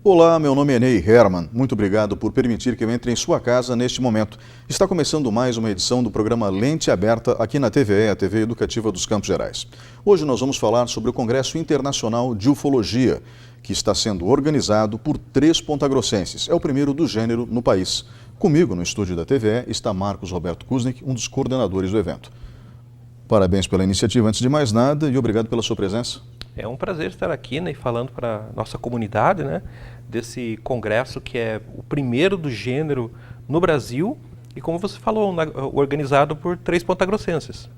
Olá, meu nome é Ney Herman. Muito obrigado por permitir que eu entre em sua casa neste momento. Está começando mais uma edição do programa Lente Aberta aqui na TVE, a TV Educativa dos Campos Gerais. Hoje nós vamos falar sobre o Congresso Internacional de Ufologia, que está sendo organizado por 3 pontagrossenses. É o primeiro do gênero no país. Comigo, no estúdio da TVE, está Marcos Roberto Kuznick, um dos coordenadores do evento. Parabéns pela iniciativa, antes de mais nada, e obrigado pela sua presença. É um prazer estar aqui, né, falando para a nossa comunidade, né, desse congresso que é o primeiro do gênero no Brasil e, como você falou, organizado por 3 pontagrossenses.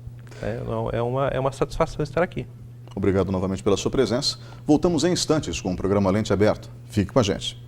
É uma satisfação estar aqui. Obrigado novamente pela sua presença. Voltamos em instantes com o programa Lente Aberta. Fique com a gente.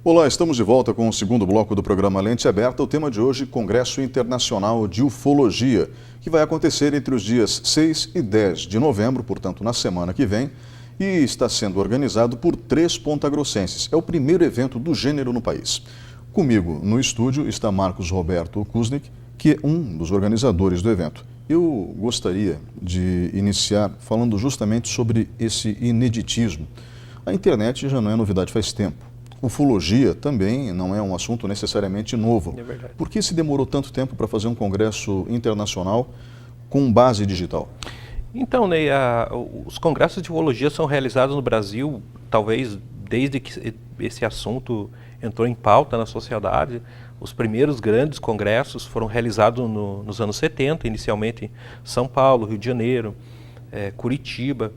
Olá, estamos de volta com o segundo bloco do programa Lente Aberta. O tema de hoje, Congresso Internacional de Ufologia, que vai acontecer entre os dias 6 e 10 de novembro, portanto, na semana que vem, e está sendo organizado por 3 pontagrossenses. É o primeiro evento do gênero no país. Comigo no estúdio está Marcos Roberto Kuznick, que é um dos organizadores do evento. Eu gostaria de iniciar falando justamente sobre esse ineditismo. A internet já não é novidade faz tempo. Ufologia também não é um assunto necessariamente novo. É verdade. Por que se demorou tanto tempo para fazer um congresso internacional com base digital? Então, Ney, os congressos de ufologia são realizados no Brasil, talvez desde que esse assunto entrou em pauta na sociedade. Os primeiros grandes congressos foram realizados nos anos 70, inicialmente em São Paulo, Rio de Janeiro, Curitiba.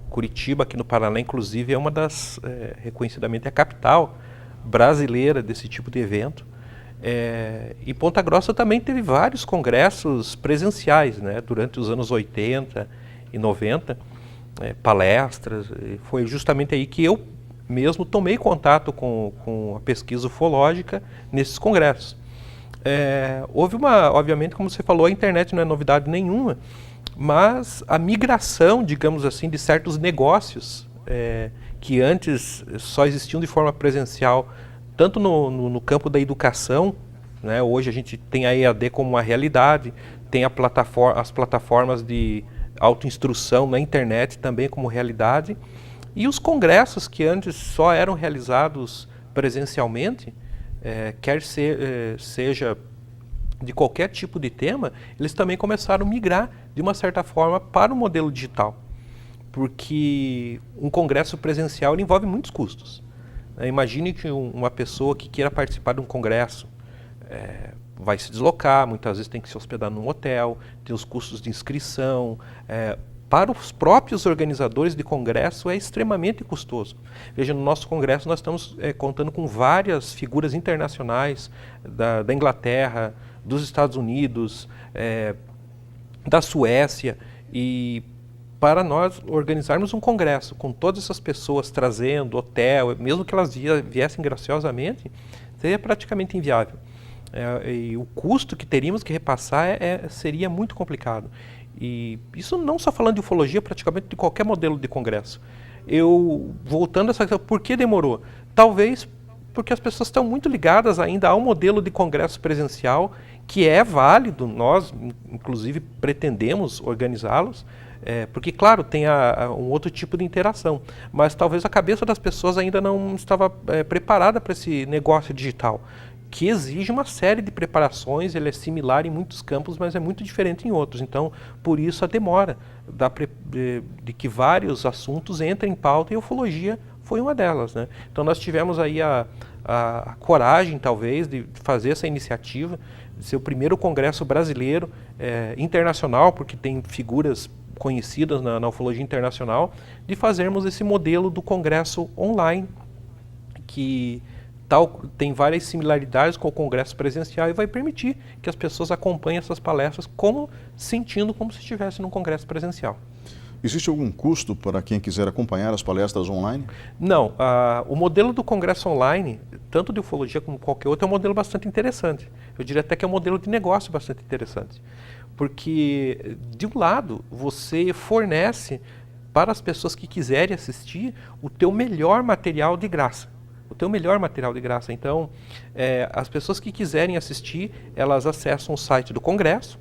Curitiba, aqui no Paraná, inclusive, é uma das, reconhecidamente, a capital brasileira desse tipo de evento. E Ponta Grossa também teve vários congressos presenciais, né, durante os anos 80 e 90, palestras. Foi justamente aí que eu mesmo tomei contato com a pesquisa ufológica nesses congressos. Obviamente, como você falou, a internet não é novidade nenhuma, mas a migração, digamos assim, de certos negócios que antes só existiam de forma presencial, tanto no campo da educação, né? Hoje a gente tem a EAD como uma realidade, tem as plataformas de autoinstrução na internet também como realidade, e os congressos que antes só eram realizados presencialmente, seja de qualquer tipo de tema, eles também começaram a migrar, de uma certa forma, para o modelo digital. Porque um congresso presencial ele envolve muitos custos. Imagine que uma pessoa que queira participar de um congresso vai se deslocar, muitas vezes tem que se hospedar num hotel, tem os custos de inscrição. Para os próprios organizadores de congresso é extremamente custoso. Veja, no nosso congresso nós estamos contando com várias figuras internacionais da Inglaterra, dos Estados Unidos, da Suécia, e para nós organizarmos um congresso com todas essas pessoas trazendo hotel, mesmo que elas viessem graciosamente, seria praticamente inviável. E o custo que teríamos que repassar seria muito complicado. E isso não só falando de ufologia, praticamente de qualquer modelo de congresso. Voltando a essa questão, por que demorou? Talvez porque as pessoas estão muito ligadas ainda ao modelo de congresso presencial, que é válido, nós inclusive pretendemos organizá-los, porque claro, tem um outro tipo de interação, mas talvez a cabeça das pessoas ainda não estava preparada para esse negócio digital, que exige uma série de preparações. Ele é similar em muitos campos, mas é muito diferente em outros. Então, por isso a demora de que vários assuntos entrem em pauta, e a ufologia foi uma delas, né? Então nós tivemos aí a coragem, talvez, de fazer essa iniciativa, de ser o primeiro congresso brasileiro internacional, porque tem figuras conhecidas na ufologia internacional, de fazermos esse modelo do congresso online, que tem várias similaridades com o congresso presencial e vai permitir que as pessoas acompanhem essas palestras sentindo como se estivesse num congresso presencial. Existe algum custo para quem quiser acompanhar as palestras online? Não. O modelo do congresso online, tanto de ufologia como qualquer outro, é um modelo bastante interessante. Eu diria até que é um modelo de negócio bastante interessante. Porque, de um lado, você fornece para as pessoas que quiserem assistir o teu melhor material de graça. o teu melhor material de graça. Então, as pessoas que quiserem assistir, elas acessam o site do Congresso,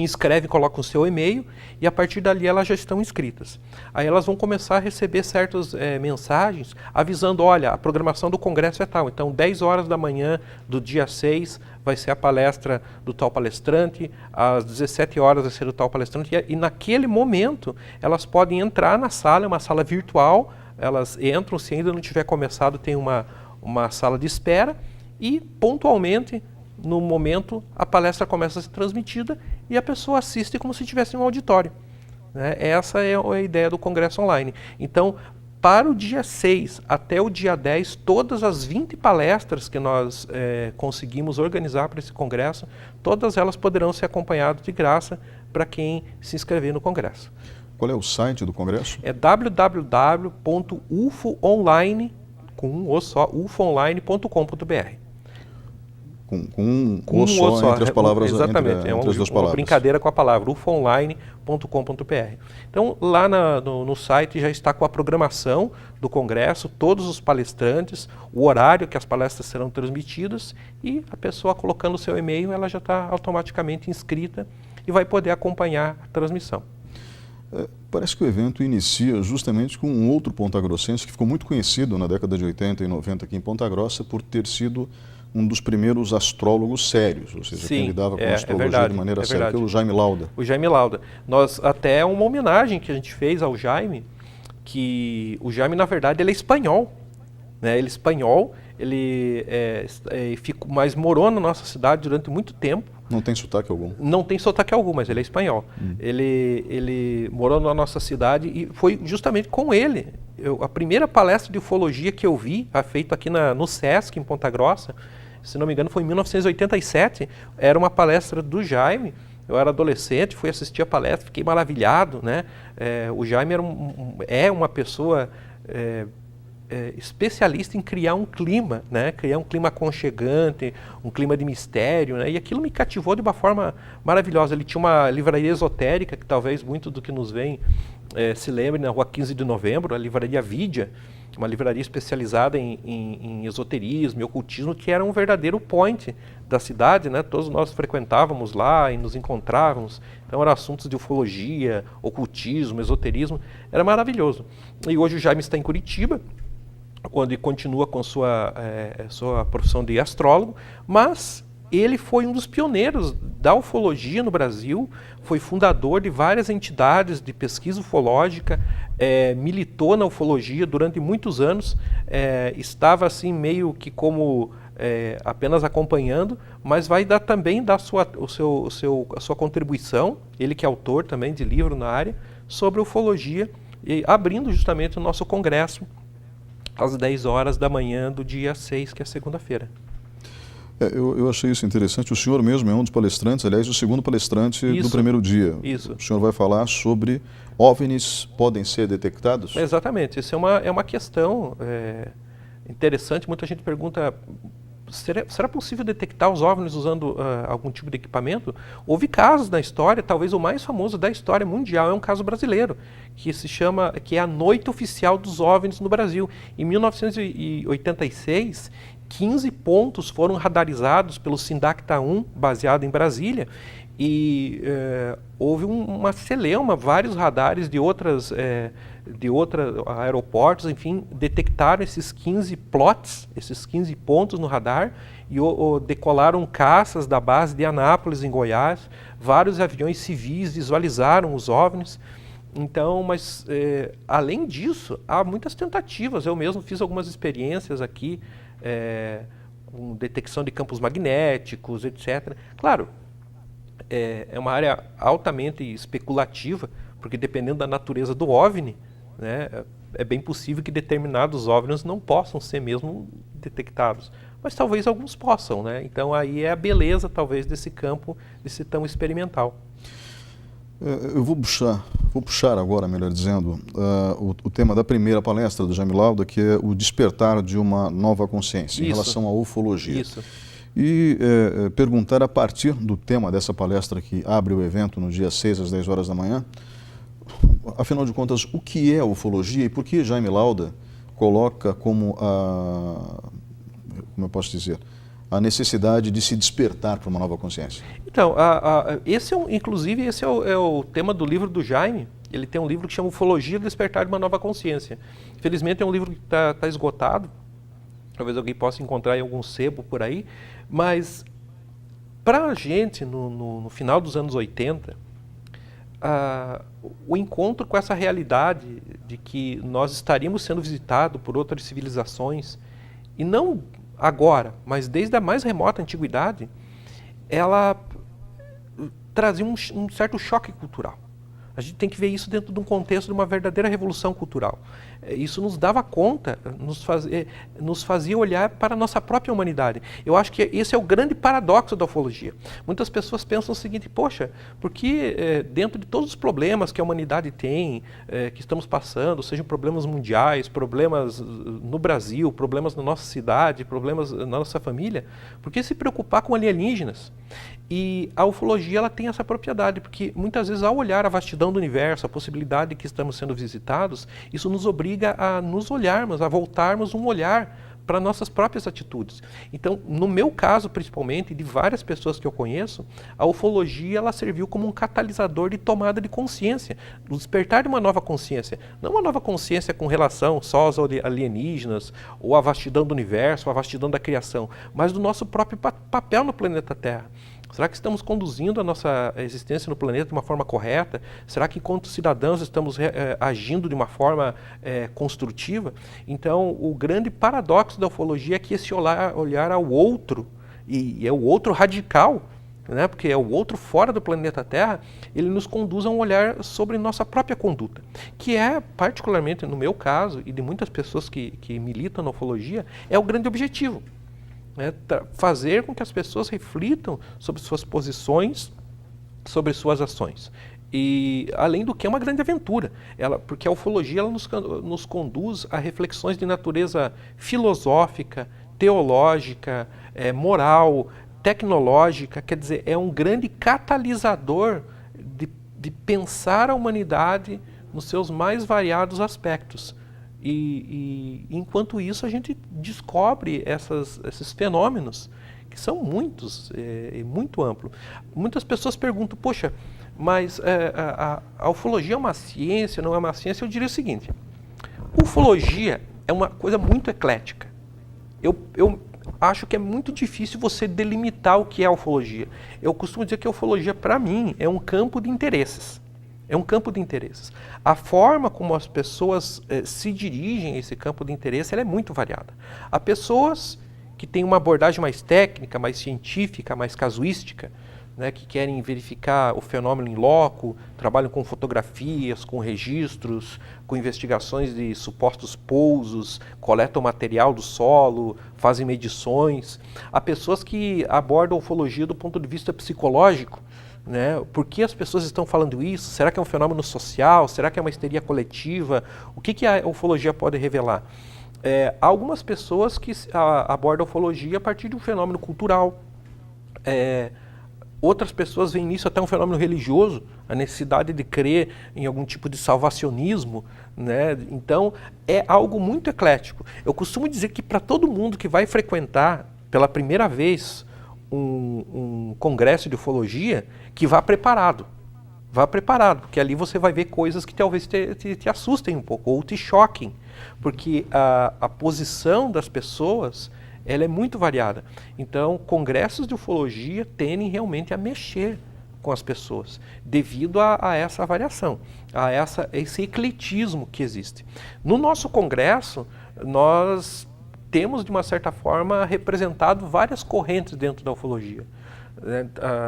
inscrevem, colocam o seu e-mail e a partir dali elas já estão inscritas. Aí elas vão começar a receber certas mensagens avisando, olha, a programação do Congresso é tal. Então, 10 horas da manhã do dia 6 vai ser a palestra do tal palestrante, às 17 horas vai ser do tal palestrante e naquele momento elas podem entrar na sala, é uma sala virtual, elas entram, se ainda não tiver começado tem uma sala de espera e pontualmente no momento a palestra começa a ser transmitida e a pessoa assiste como se estivesse em um auditório. Né? Essa é a ideia do Congresso Online. Então, para o dia 6 até o dia 10, todas as 20 palestras que nós conseguimos organizar para esse congresso, todas elas poderão ser acompanhadas de graça para quem se inscrever no congresso. Qual é o site do congresso? É www.ufoonline, com um o só, ufoonline.com.br. Com um o só entre as palavras, exatamente, entre as duas uma palavras. brincadeira com a palavra, ufoonline.com.br. Então, lá no site já está com a programação do congresso, todos os palestrantes, o horário que as palestras serão transmitidas e a pessoa colocando o seu e-mail, ela já está automaticamente inscrita e vai poder acompanhar a transmissão. Parece que o evento inicia justamente com um outro pontagrossense que ficou muito conhecido na década de 80 e 90 aqui em Ponta Grossa por ter sido um dos primeiros astrólogos sérios, ou seja, quem lidava com a astrologia de maneira séria, que é o Jaime Lauda. O Jaime Lauda. Nós, até uma homenagem que a gente fez ao Jaime, que o Jaime, na verdade, ele é espanhol. Né? Ele é espanhol, mas morou na nossa cidade durante muito tempo. Não tem sotaque algum? Não tem sotaque algum, mas ele é espanhol. Ele morou na nossa cidade e foi justamente com ele. A primeira palestra de ufologia que eu vi, feita aqui no SESC, em Ponta Grossa, se não me engano foi em 1987, era uma palestra do Jaime. Eu era adolescente, fui assistir a palestra, fiquei maravilhado. Né? O Jaime é uma pessoa especialista em criar um clima, né? Criar um clima aconchegante, um clima de mistério, né? E aquilo me cativou de uma forma maravilhosa. Ele tinha uma livraria esotérica, que talvez muito do que nos vem se lembre, na rua 15 de novembro, a livraria Vidia, uma livraria especializada em esoterismo e ocultismo, que era um verdadeiro point da cidade, né? Todos nós frequentávamos lá e nos encontrávamos, então eram assuntos de ufologia, ocultismo, esoterismo, era maravilhoso. E hoje o Jaime está em Curitiba, onde continua com sua profissão de astrólogo, mas ele foi um dos pioneiros da ufologia no Brasil, foi fundador de várias entidades de pesquisa ufológica, militou na ufologia durante muitos anos, estava assim meio que como apenas acompanhando, mas vai também dar a sua contribuição, ele que é autor também de livro na área, sobre ufologia, e abrindo justamente o nosso congresso às 10 horas da manhã do dia 6, que é segunda-feira. Eu achei isso interessante. O senhor mesmo é um dos palestrantes, aliás, o segundo palestrante do primeiro dia. Isso. O senhor vai falar sobre OVNIs podem ser detectados? Exatamente. Isso é uma questão interessante. Muita gente pergunta, será possível detectar os OVNIs usando algum tipo de equipamento? Houve casos na história, talvez o mais famoso da história mundial é um caso brasileiro, que é a Noite Oficial dos OVNIs no Brasil. Em 1986, 15 pontos foram radarizados pelo Sindacta 1, baseado em Brasília, e houve uma celeuma, vários radares de outros aeroportos, enfim, detectaram esses 15 plots, esses 15 pontos no radar, e decolaram caças da base de Anápolis, em Goiás, vários aviões civis visualizaram os OVNIs. Então, mas além disso, há muitas tentativas. Eu mesmo fiz algumas experiências aqui, com detecção de campos magnéticos, etc. Claro, é uma área altamente especulativa, porque dependendo da natureza do OVNI, né, é bem possível que determinados OVNIs não possam ser mesmo detectados. Mas talvez alguns possam, né? Então aí é a beleza, talvez, desse campo, desse tão experimental. Eu vou puxar agora, melhor dizendo, o tema da primeira palestra do Jaime Lauda, que é o despertar de uma nova consciência em relação à ufologia. Isso. E perguntar a partir do tema dessa palestra que abre o evento no dia 6 às 10 horas da manhã, afinal de contas, o que é a ufologia e por que Jaime Lauda coloca como como eu posso dizer, a necessidade de se despertar para uma nova consciência? Então, inclusive, esse é o tema do livro do Jaime. Ele tem um livro que chama Ufologia, Despertar de uma Nova Consciência. Infelizmente é um livro que está esgotado, talvez alguém possa encontrar em algum sebo por aí, mas para a gente, no final dos anos 80, o encontro com essa realidade de que nós estaríamos sendo visitados por outras civilizações, e não agora, mas desde a mais remota antiguidade, ela trazia um certo choque cultural. A gente tem que ver isso dentro de um contexto de uma verdadeira revolução cultural. Isso nos dava conta, nos fazia olhar para a nossa própria humanidade. Eu acho que esse é o grande paradoxo da ufologia. Muitas pessoas pensam o seguinte: poxa, porque dentro de todos os problemas que a humanidade tem, que estamos passando, sejam problemas mundiais, problemas no Brasil, problemas na nossa cidade, problemas na nossa família, por que se preocupar com alienígenas? E a ufologia, ela tem essa propriedade, porque muitas vezes, ao olhar a vastidão do universo, a possibilidade de que estamos sendo visitados, isso nos obriga a nos olharmos, a voltarmos um olhar para nossas próprias atitudes. Então, no meu caso, principalmente, de várias pessoas que eu conheço, a ufologia, ela serviu como um catalisador de tomada de consciência, do despertar de uma nova consciência. Não uma nova consciência com relação só aos alienígenas, ou à vastidão do universo, ou à vastidão da criação, mas do nosso próprio papel no planeta Terra. Será que estamos conduzindo a nossa existência no planeta de uma forma correta? Será que, enquanto cidadãos, estamos agindo de uma forma construtiva? Então, o grande paradoxo da ufologia é que esse olhar ao outro, e é o outro radical, né, porque é o outro fora do planeta Terra, ele nos conduz a um olhar sobre nossa própria conduta, que é, particularmente no meu caso, e de muitas pessoas que militam na ufologia, é o grande objetivo. Fazer com que as pessoas reflitam sobre suas posições, sobre suas ações. E, além do que, é uma grande aventura, porque a ufologia ela nos conduz a reflexões de natureza filosófica, teológica, moral, tecnológica, quer dizer, é um grande catalisador de pensar a humanidade nos seus mais variados aspectos. E enquanto isso a gente descobre esses fenômenos, que são muitos, muito amplos. Muitas pessoas perguntam: poxa, mas a ufologia é uma ciência, não é uma ciência? Eu diria o seguinte: ufologia é uma coisa muito eclética. Eu acho que é muito difícil você delimitar o que é a ufologia. Eu costumo dizer que a ufologia, para mim, é um campo de interesses. É um campo de interesses. A forma como as pessoas se dirigem a esse campo de interesse ela é muito variada. Há pessoas que têm uma abordagem mais técnica, mais científica, mais casuística, né, que querem verificar o fenômeno em loco, trabalham com fotografias, com registros, com investigações de supostos pousos, coletam material do solo, fazem medições. Há pessoas que abordam a ufologia do ponto de vista psicológico. Né? Por que as pessoas estão falando isso? Será que é um fenômeno social? Será que é uma histeria coletiva? O que a ufologia pode revelar? Há algumas pessoas que abordam a ufologia a partir de um fenômeno cultural. Outras pessoas veem nisso até um fenômeno religioso, a necessidade de crer em algum tipo de salvacionismo. Né? Então, é algo muito eclético. Eu costumo dizer que para todo mundo que vai frequentar pela primeira vez um congresso de ufologia, que vá preparado. Vá preparado, porque ali você vai ver coisas que talvez te assustem um pouco, ou te choquem. Porque a posição das pessoas ela é muito variada. Então, congressos de ufologia tendem realmente a mexer com as pessoas, devido a essa variação, a esse ecletismo que existe. No nosso congresso, nós temos, de uma certa forma, representado várias correntes dentro da ufologia.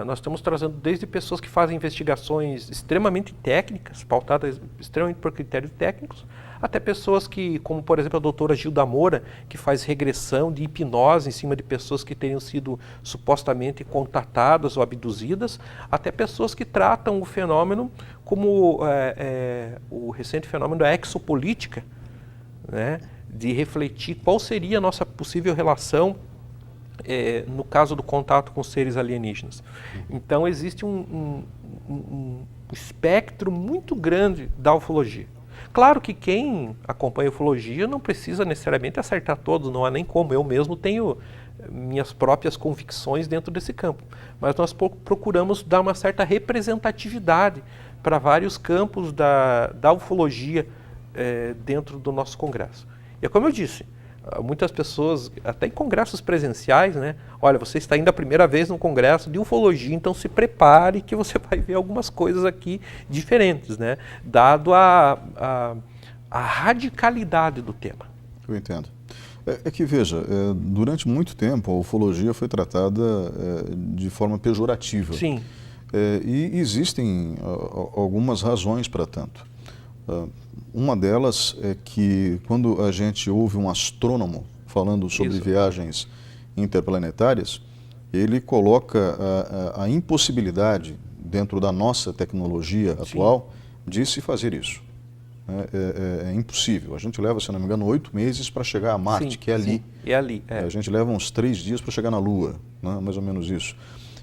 Nós estamos trazendo desde pessoas que fazem investigações extremamente técnicas, pautadas extremamente por critérios técnicos, até pessoas que, como por exemplo a doutora Gilda Moura, que faz regressão de hipnose em cima de pessoas que teriam sido supostamente contatadas ou abduzidas, até pessoas que tratam o fenômeno como o recente fenômeno da exopolítica, né? De refletir qual seria a nossa possível relação no caso do contato com seres alienígenas. Então existe um espectro muito grande da ufologia. Claro que quem acompanha ufologia não precisa necessariamente acertar todos, não há nem como. Eu mesmo tenho minhas próprias convicções dentro desse campo. Mas nós procuramos dar uma certa representatividade para vários campos da ufologia dentro do nosso congresso. E é como eu disse, muitas pessoas, até em congressos presenciais, né? Olha, você está indo a primeira vez num congresso de ufologia, então se prepare que você vai ver algumas coisas aqui diferentes, né? Dado a radicalidade do tema. Eu entendo. É que, veja, durante muito tempo a ufologia foi tratada de forma pejorativa. Sim. E existem algumas razões para tanto. Uma delas é que quando a gente ouve um astrônomo falando sobre viagens interplanetárias, ele coloca a impossibilidade dentro da nossa tecnologia atual de se fazer isso. É impossível. A gente leva, se não me engano, 8 meses para chegar a Marte, que é ali. Sim, é ali. A gente leva uns 3 dias para chegar na Lua, né? Mais ou menos isso.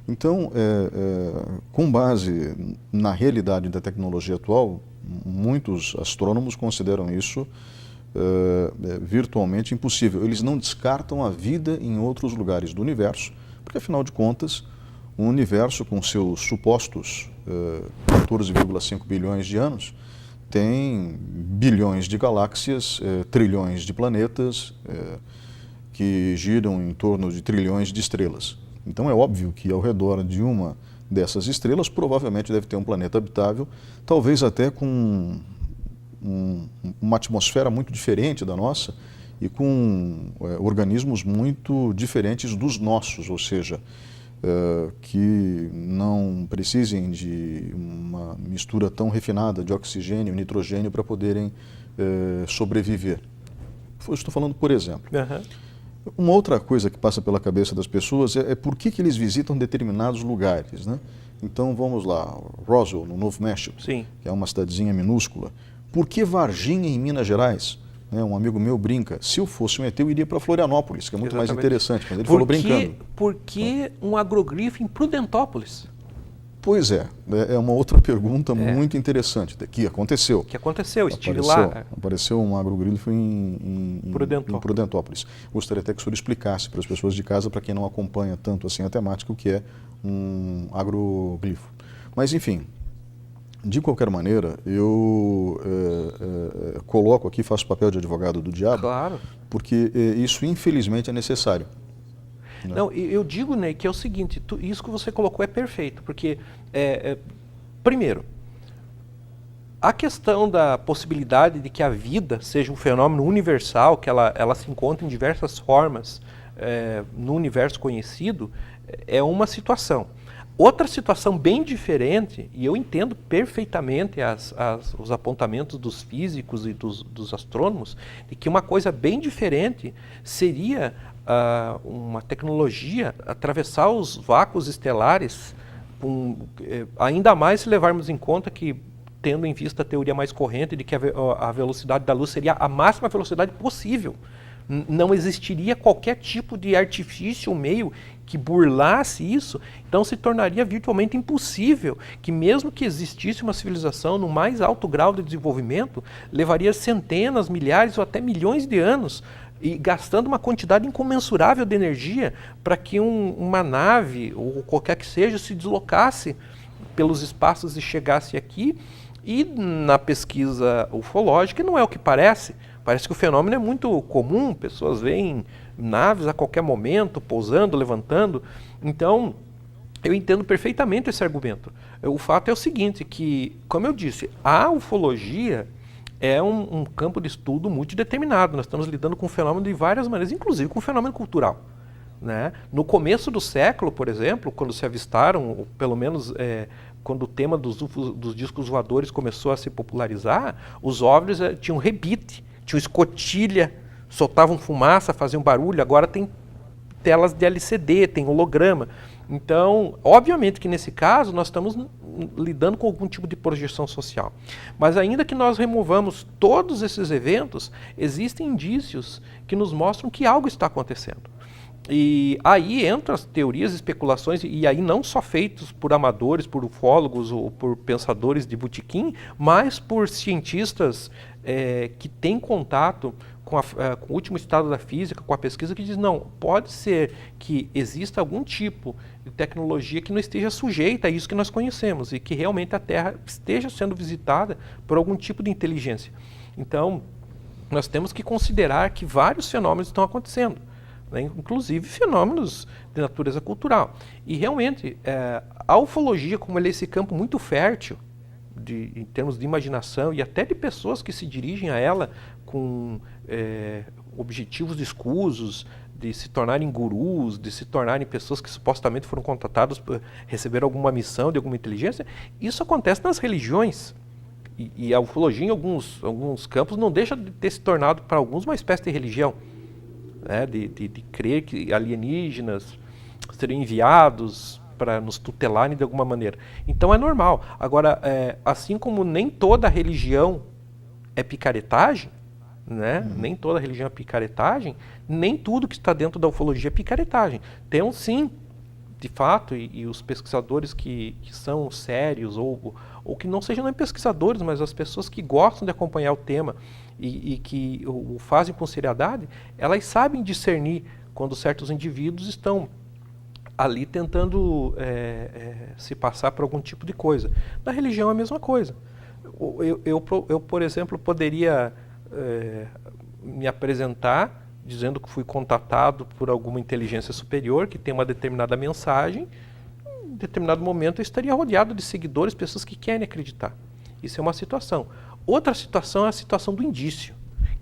Então, com base na realidade da tecnologia atual, muitos astrônomos consideram isso virtualmente impossível. Eles não descartam a vida em outros lugares do universo, porque, afinal de contas, o universo, com seus supostos 14,5 bilhões de anos, tem bilhões de galáxias, trilhões de planetas que giram em torno de trilhões de estrelas. Então é óbvio que ao redor de uma dessas estrelas provavelmente deve ter um planeta habitável, talvez até com uma atmosfera muito diferente da nossa e com organismos muito diferentes dos nossos, ou seja, que não precisem de uma mistura tão refinada de oxigênio e nitrogênio para poderem sobreviver. Eu estou falando, por exemplo. Uma outra coisa que passa pela cabeça das pessoas é por que eles visitam determinados lugares, né? Então vamos lá, Roswell, no Novo México, que é uma cidadezinha minúscula. Por que Varginha, em Minas Gerais? Um amigo meu brinca, se eu fosse um ET eu iria para Florianópolis, que é muito mais interessante, mas ele falou brincando. Por que um agrogrifo em Prudentópolis? Pois é uma outra pergunta muito interessante, que aconteceu. Estive lá. Apareceu um agrogrifo em Prudentópolis. Gostaria até que o senhor explicasse para as pessoas de casa, para quem não acompanha tanto assim a temática, o que é um agroglifo. Mas, enfim, de qualquer maneira, eu coloco aqui, faço o papel de advogado do diabo, porque isso infelizmente é necessário. Não, eu digo, Ney, que é o seguinte, isso que você colocou é perfeito, porque, primeiro, a questão da possibilidade de que a vida seja um fenômeno universal, que ela se encontra em diversas formas no universo conhecido, é uma situação. Outra situação bem diferente, e eu entendo perfeitamente os apontamentos dos físicos e dos astrônomos, de que uma coisa bem diferente seria uma tecnologia atravessar os vácuos estelares, ainda mais se levarmos em conta que, tendo em vista a teoria mais corrente de que a velocidade da luz seria a máxima velocidade possível. Não existiria qualquer tipo de artifício ou meio que burlasse isso, então se tornaria virtualmente impossível que, mesmo que existisse uma civilização no mais alto grau de desenvolvimento, levaria centenas, milhares ou até milhões de anos, e gastando uma quantidade incomensurável de energia para que uma nave, ou qualquer que seja, se deslocasse pelos espaços e chegasse aqui. E na pesquisa ufológica não é o que parece. Parece que o fenômeno é muito comum, pessoas veem naves a qualquer momento, pousando, levantando. Então, eu entendo perfeitamente esse argumento. O fato é o seguinte, que, como eu disse, a ufologia é um campo de estudo multideterminado. Nós estamos lidando com o fenômeno de várias maneiras, inclusive com o fenômeno cultural. Né? No começo do século, por exemplo, quando se avistaram, ou pelo menos quando o tema dos discos voadores começou a se popularizar, os OVNIs tinham rebite, tinham escotilha, soltavam fumaça, faziam barulho. Agora tem telas de LCD, tem holograma. Então, obviamente que nesse caso nós estamos lidando com algum tipo de projeção social. Mas ainda que nós removamos todos esses eventos, existem indícios que nos mostram que algo está acontecendo. E aí entram as teorias, especulações, e aí não só feitos por amadores, por ufólogos ou por pensadores de botequim, mas por cientistas que têm contato com o último estado da física, com a pesquisa, que diz, não, pode ser que exista algum tipo de tecnologia que não esteja sujeita a isso que nós conhecemos e que realmente a Terra esteja sendo visitada por algum tipo de inteligência. Então, nós temos que considerar que vários fenômenos estão acontecendo, né? Inclusive fenômenos de natureza cultural. E realmente, a ufologia, como ele é esse campo muito fértil, em termos de imaginação e até de pessoas que se dirigem a ela com objetivos escusos, de se tornarem gurus, de se tornarem pessoas que supostamente foram contatadas por receber alguma missão de alguma inteligência, isso acontece nas religiões. E a ufologia, em alguns campos, não deixa de ter se tornado para alguns uma espécie de religião, né? de crer que alienígenas seriam enviados para nos tutelarem de alguma maneira. Então é normal. Agora, assim como nem toda religião é picaretagem, né? Nem toda religião é picaretagem, nem tudo que está dentro da ufologia é picaretagem. Tem sim, de fato, e os pesquisadores que são sérios, ou que não sejam nem pesquisadores, mas as pessoas que gostam de acompanhar o tema e que o fazem com seriedade, elas sabem discernir quando certos indivíduos estão ali tentando se passar por algum tipo de coisa. Na religião é a mesma coisa. Eu por exemplo, poderia me apresentar dizendo que fui contatado por alguma inteligência superior que tem uma determinada mensagem. Em determinado momento eu estaria rodeado de seguidores, pessoas que querem acreditar. Isso é uma situação. Outra situação é a situação do indício,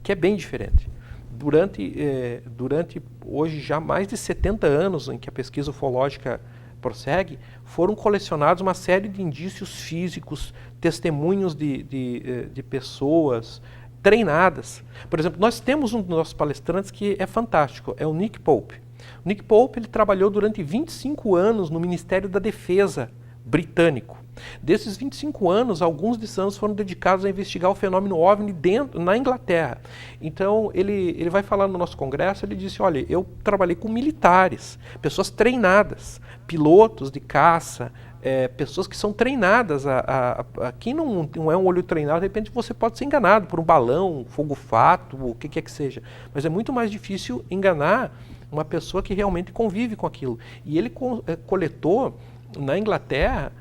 que é bem diferente. Durante hoje já mais de 70 anos em que a pesquisa ufológica prossegue, foram colecionados uma série de indícios físicos, testemunhos de pessoas treinadas. Por exemplo, nós temos um dos nossos palestrantes que é fantástico, é o Nick Pope. O Nick Pope ele trabalhou durante 25 anos no Ministério da Defesa britânico. Desses 25 anos, alguns desses anos foram dedicados a investigar o fenômeno OVNI na Inglaterra. Então, ele vai falar no nosso congresso, ele disse, olha, eu trabalhei com militares, pessoas treinadas, pilotos de caça, pessoas que são treinadas. Quem não é um olho treinado, de repente você pode ser enganado por um balão, um fogo-fato, o que quer que seja. Mas é muito mais difícil enganar uma pessoa que realmente convive com aquilo. E ele coletou na Inglaterra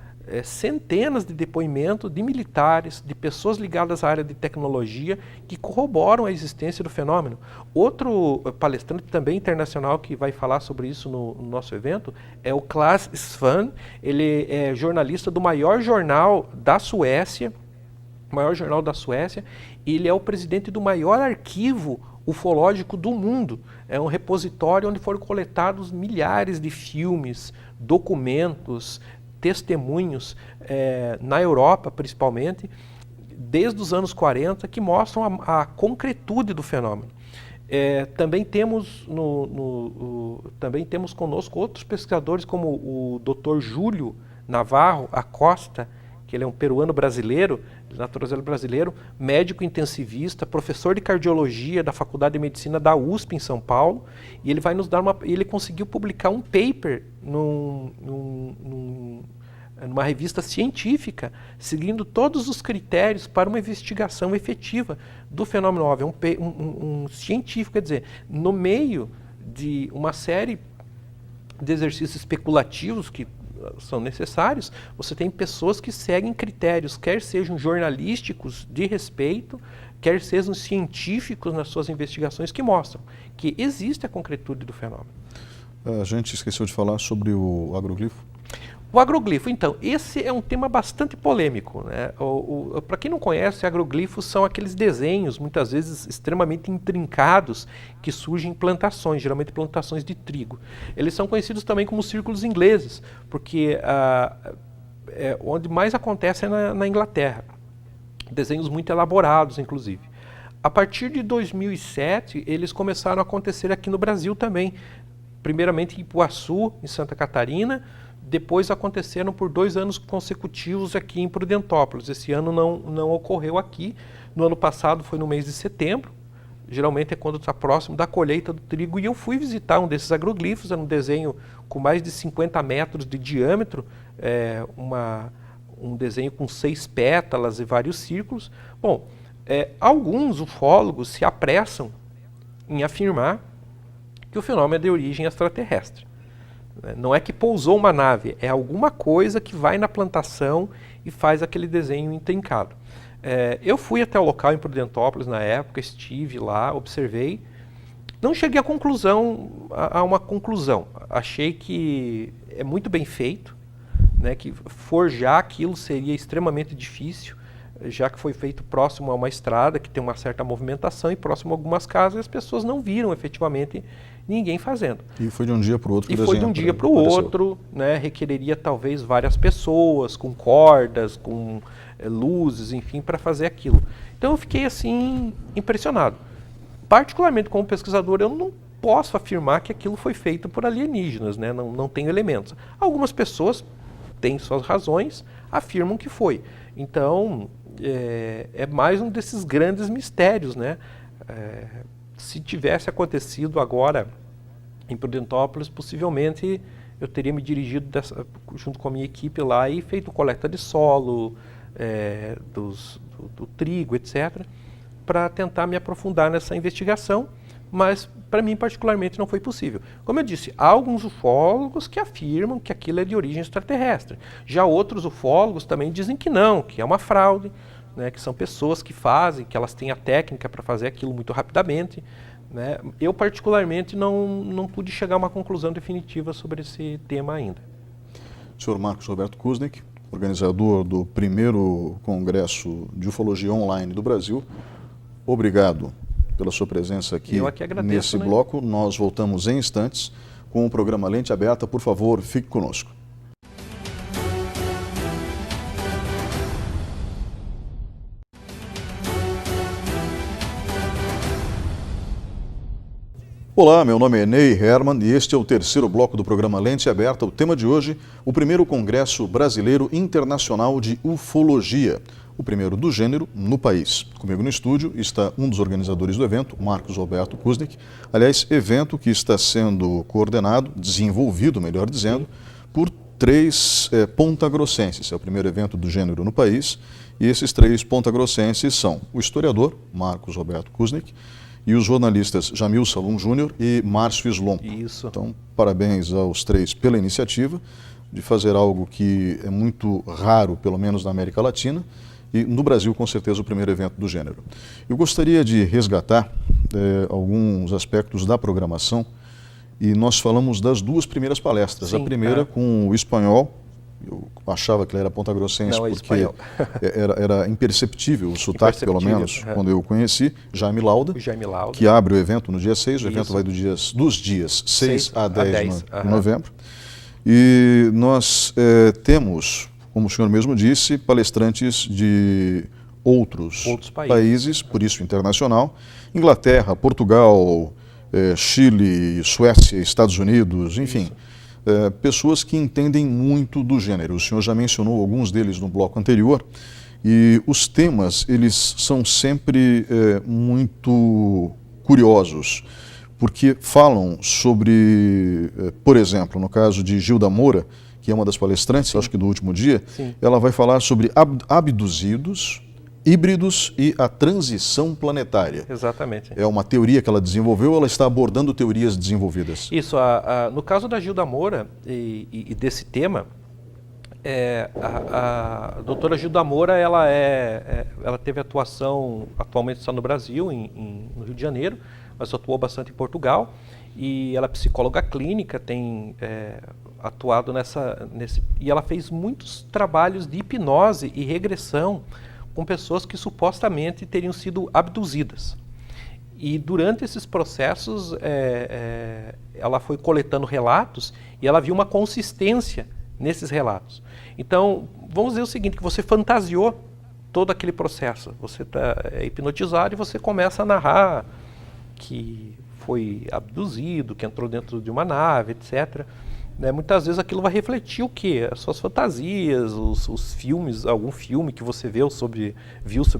centenas de depoimentos de militares, de pessoas ligadas à área de tecnologia que corroboram a existência do fenômeno. Outro palestrante também internacional que vai falar sobre isso no nosso evento é o Claes Svahn. Ele é jornalista do maior jornal da Suécia, e ele é o presidente do maior arquivo ufológico do mundo. É um repositório onde foram coletados milhares de filmes, documentos, testemunhos, na Europa principalmente, desde os anos 40, que mostram a concretude do fenômeno. Também temos conosco outros pesquisadores como o Dr. Júlio Navarro Acosta, que ele é um peruano brasileiro, naturalizado brasileiro, médico intensivista, professor de cardiologia da Faculdade de Medicina da USP em São Paulo, e ele vai nos dar ele conseguiu publicar um paper numa revista científica, seguindo todos os critérios para uma investigação efetiva do fenômeno OVNI. Um científico, quer dizer, no meio de uma série de exercícios especulativos que são necessários, você tem pessoas que seguem critérios, quer sejam jornalísticos de respeito, quer sejam científicos nas suas investigações, que mostram que existe a concretude do fenômeno. A gente esqueceu de falar sobre o agroglifo. O agroglifo, então, esse é um tema bastante polêmico, né? Para quem não conhece, agroglifos são aqueles desenhos, muitas vezes extremamente intrincados, que surgem em plantações, geralmente plantações de trigo. Eles são conhecidos também como círculos ingleses, porque onde mais acontece é na Inglaterra. Desenhos muito elaborados, inclusive. A partir de 2007, eles começaram a acontecer aqui no Brasil também. Primeiramente em Ipuaçu, em Santa Catarina. Depois aconteceram por 2 anos consecutivos aqui em Prudentópolis. Esse ano não ocorreu aqui. No ano passado foi no mês de setembro. geralmente é quando está próximo da colheita do trigo, e eu fui visitar um desses agroglifos, era um desenho com mais de 50 metros de diâmetro, um desenho com 6 pétalas e vários círculos. Bom, alguns ufólogos se apressam em afirmar que o fenômeno é de origem extraterrestre. Não é que pousou uma nave, é alguma coisa que vai na plantação e faz aquele desenho intrincado. Eu fui até o local em Prudentópolis na época, estive lá, observei. Não cheguei a uma conclusão. Achei que é muito bem feito, né, que forjar aquilo seria extremamente difícil, já que foi feito próximo a uma estrada que tem uma certa movimentação e próximo a algumas casas, e as pessoas não viram efetivamente ninguém fazendo. E foi de um dia para o outro que E foi de um dia para o outro, né, requereria talvez várias pessoas, com cordas, com luzes, enfim, para fazer aquilo. Então eu fiquei assim impressionado. Particularmente como pesquisador, eu não posso afirmar que aquilo foi feito por alienígenas, né? Não tenho elementos. Algumas pessoas têm suas razões, afirmam que foi. Então é mais um desses grandes mistérios, né? Se tivesse acontecido agora em Prudentópolis, possivelmente eu teria me dirigido junto com a minha equipe lá e feito coleta de solo, do trigo, etc., para tentar me aprofundar nessa investigação, mas para mim particularmente não foi possível. Como eu disse, há alguns ufólogos que afirmam que aquilo é de origem extraterrestre. Já outros ufólogos também dizem que não, que é uma fraude, né, que são pessoas que fazem, que elas têm a técnica para fazer aquilo muito rapidamente, né? Eu particularmente não pude chegar a uma conclusão definitiva sobre esse tema ainda. Senhor Marcos Roberto Kuznick, organizador do primeiro Congresso de Ufologia Online do Brasil, obrigado pela sua presença aqui nesse bloco. Nós voltamos em instantes com o programa Lente Aberta. Por favor, fique conosco. Olá, meu nome é Ney Hermann e este é o terceiro bloco do programa Lente Aberta. O tema de hoje, o primeiro Congresso Brasileiro Internacional de Ufologia, o primeiro do gênero no país. Comigo no estúdio está um dos organizadores do evento, Marcos Roberto Kuznick. Aliás, evento que está sendo coordenado, desenvolvido, melhor dizendo, por 3 pontagrossenses. É o primeiro evento do gênero no país e esses 3 pontagrossenses são o historiador, Marcos Roberto Kuznick, e os jornalistas Jamil Salum Júnior e Márcio Islom. Isso. Então, parabéns aos 3 pela iniciativa de fazer algo que é muito raro, pelo menos na América Latina, e no Brasil, com certeza, o primeiro evento do gênero. Eu gostaria de resgatar alguns aspectos da programação, e nós falamos das 2 primeiras palestras. Sim, a primeira com o espanhol. Eu achava que ele era pontagrossense porque era imperceptível o sotaque, pelo menos, quando eu o conheci, Jaime Lauda, que abre o evento no dia 6, o evento vai dos dias 6 a 10 de novembro. E nós temos, como o senhor mesmo disse, palestrantes de outros países, por isso internacional, Inglaterra, Portugal, Chile, Suécia, Estados Unidos, enfim. Pessoas que entendem muito do gênero. O senhor já mencionou alguns deles no bloco anterior, e os temas, eles são sempre muito curiosos, porque falam sobre, por exemplo, no caso de Gilda Moura, que é uma das palestrantes, sim, acho que do último dia, sim, ela vai falar sobre abduzidos, híbridos e a transição planetária. Exatamente. É uma teoria que ela desenvolveu ou ela está abordando teorias desenvolvidas? Isso. No caso da Gilda Moura e desse tema, a doutora Gilda Moura, ela teve atuação, atualmente está no Brasil, no Rio de Janeiro, mas atuou bastante em Portugal, e ela é psicóloga clínica, tem atuado e ela fez muitos trabalhos de hipnose e regressão com pessoas que supostamente teriam sido abduzidas. E durante esses processos, ela foi coletando relatos e ela viu uma consistência nesses relatos. Então, vamos dizer o seguinte, que você fantasiou todo aquele processo. Você está hipnotizado e você começa a narrar que foi abduzido, que entrou dentro de uma nave, etc. né, muitas vezes aquilo vai refletir o quê? As suas fantasias, os filmes, algum filme que você viu sobre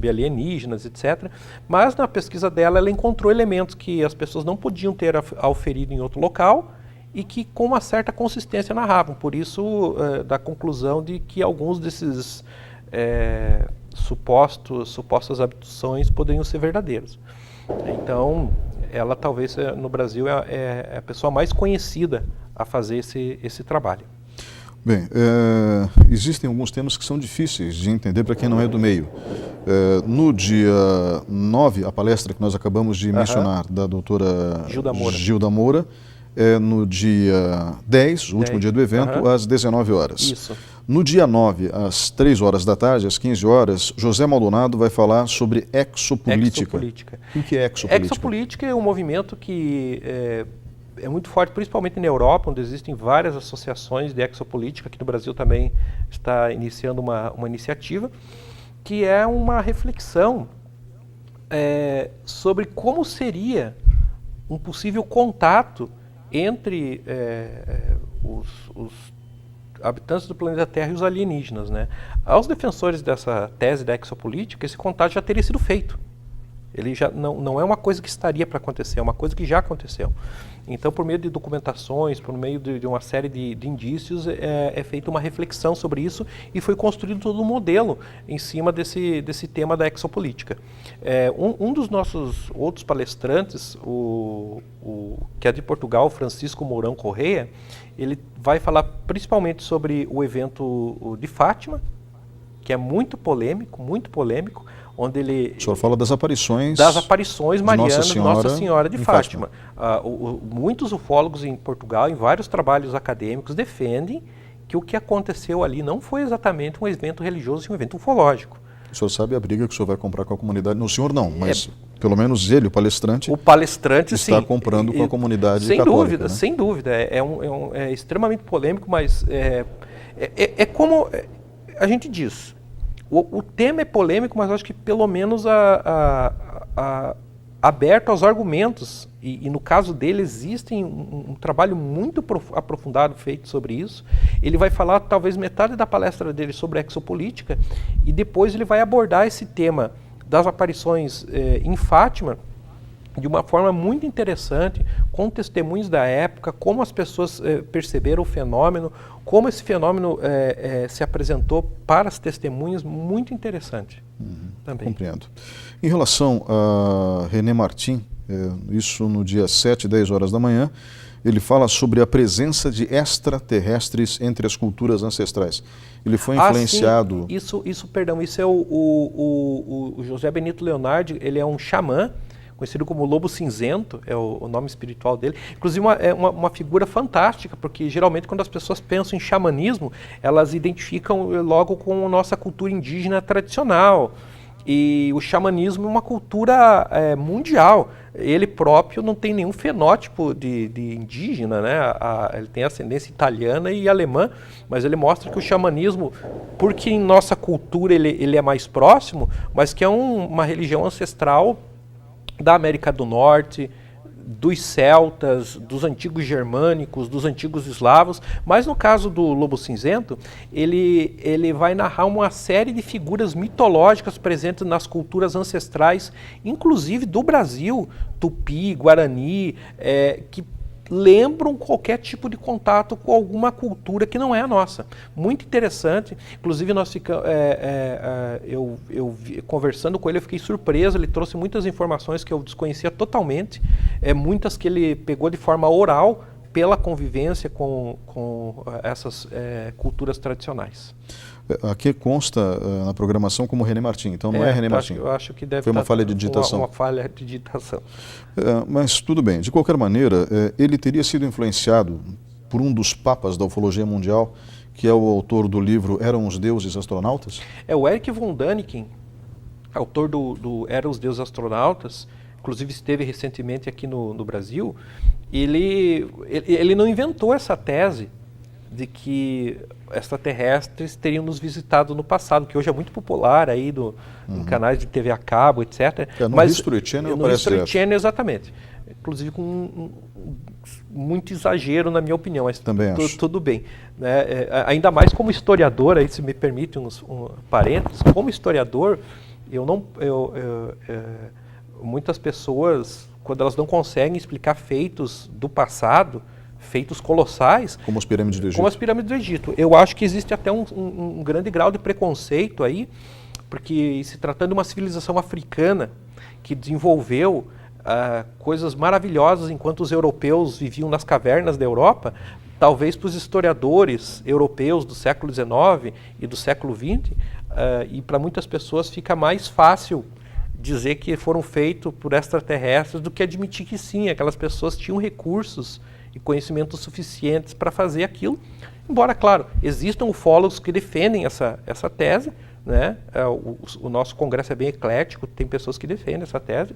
alienígenas, etc. Mas na pesquisa dela, ela encontrou elementos que as pessoas não podiam ter auferido em outro local e que com uma certa consistência narravam. Por isso, da conclusão de que alguns desses supostas abduções poderiam ser verdadeiros. Então, ela talvez no Brasil é a pessoa mais conhecida a fazer esse trabalho. Bem, existem alguns temas que são difíceis de entender para quem não é do meio. No dia 9, a palestra que nós acabamos de mencionar, da doutora Gilda Moura, no dia 10, o último dia do evento, às 19 horas. Isso. No dia 9, às 3 horas da tarde, às 15 horas, José Maldonado vai falar sobre exopolítica. O que é exopolítica? Exopolítica é um movimento que é muito forte, principalmente na Europa, onde existem várias associações de exopolítica. Aqui no Brasil também está iniciando uma iniciativa, que é uma reflexão sobre como seria um possível contato entre os habitantes do planeta Terra e os alienígenas, né? Aos defensores dessa tese da exopolítica, esse contato já teria sido feito. Ele já não é uma coisa que estaria para acontecer, é uma coisa que já aconteceu. Então, por meio de documentações, por meio de uma série de indícios, é feita uma reflexão sobre isso e foi construído todo um modelo em cima desse tema da exopolítica. Um dos nossos outros palestrantes, que é de Portugal, Francisco Mourão Correia, ele vai falar principalmente sobre o evento de Fátima, que é muito polêmico, onde ele... O senhor fala das aparições marianas de Nossa Senhora de Fátima. Muitos ufólogos em Portugal, em vários trabalhos acadêmicos, defendem que o que aconteceu ali não foi exatamente um evento religioso, um evento ufológico. O senhor sabe a briga que o senhor vai comprar com a comunidade? Não, o senhor não, mas pelo menos ele, o palestrante está sim, comprando com a comunidade sem católica. Dúvida, né? Sem dúvida. É extremamente polêmico, mas é como a gente diz. O tema é polêmico, mas eu acho que pelo menos aberto aos argumentos. E no caso dele existe um trabalho muito aprofundado feito sobre isso. Ele vai falar talvez metade da palestra dele sobre exopolítica e depois ele vai abordar esse tema das aparições em Fátima de uma forma muito interessante, com testemunhos da época, como as pessoas perceberam o fenômeno, como esse fenômeno se apresentou para as testemunhas, muito interessante. Também. Compreendo. Em relação a René Martin, isso no dia 7, 10 horas da manhã, ele fala sobre a presença de extraterrestres entre as culturas ancestrais. Ele foi influenciado... Sim, isso é o José Benito Leonardi, ele é um xamã, conhecido como Lobo Cinzento, é o nome espiritual dele. Inclusive é uma figura fantástica, porque geralmente quando as pessoas pensam em xamanismo, elas identificam logo com a nossa cultura indígena tradicional. E o xamanismo é uma cultura mundial. Ele próprio não tem nenhum fenótipo de indígena, né? Ele tem ascendência italiana e alemã, mas ele mostra que o xamanismo, porque em nossa cultura ele é mais próximo, mas que é uma religião ancestral da América do Norte, dos celtas, dos antigos germânicos, dos antigos eslavos, mas no caso do Lobo Cinzento, ele vai narrar uma série de figuras mitológicas presentes nas culturas ancestrais, inclusive do Brasil, Tupi, Guarani, que lembram qualquer tipo de contato com alguma cultura que não é a nossa. Muito interessante. Inclusive, nós ficamos, conversando com ele, eu fiquei surpreso. Ele trouxe muitas informações que eu desconhecia totalmente, muitas que ele pegou de forma oral pela convivência com essas culturas tradicionais. Aqui consta na programação como René Martin, então não é René Martin. Eu acho que deve Foi uma falha de digitação. Uma falha de digitação. Mas tudo bem, de qualquer maneira, ele teria sido influenciado por um dos papas da ufologia mundial, que é o autor do livro Eram os Deuses Astronautas? É o Erich von Däniken, autor do Eram os Deuses Astronautas, inclusive esteve recentemente aqui no Brasil. Ele não inventou essa tese de que extraterrestres teriam nos visitado no passado, que hoje é muito popular aí em canais de TV a cabo, etc. No History Channel aparece direto. Exatamente. inclusive com muito exagero, na minha opinião, mas Também acho. tudo bem. Né? Ainda mais como historiador, aí se me permite parênteses, como historiador, muitas pessoas, quando elas não conseguem explicar feitos do passado, feitos colossais, como as pirâmides do Egito. Como as pirâmides do Egito. Eu acho que existe até um grande grau de preconceito aí, porque se tratando de uma civilização africana que desenvolveu coisas maravilhosas enquanto os europeus viviam nas cavernas da Europa, talvez para os historiadores europeus do século XIX e do século XX, e para muitas pessoas fica mais fácil dizer que foram feitos por extraterrestres do que admitir que sim, aquelas pessoas tinham recursos e conhecimentos suficientes para fazer aquilo. Embora, claro, existam ufólogos que defendem essa tese, né? O nosso congresso é bem eclético, tem pessoas que defendem essa tese.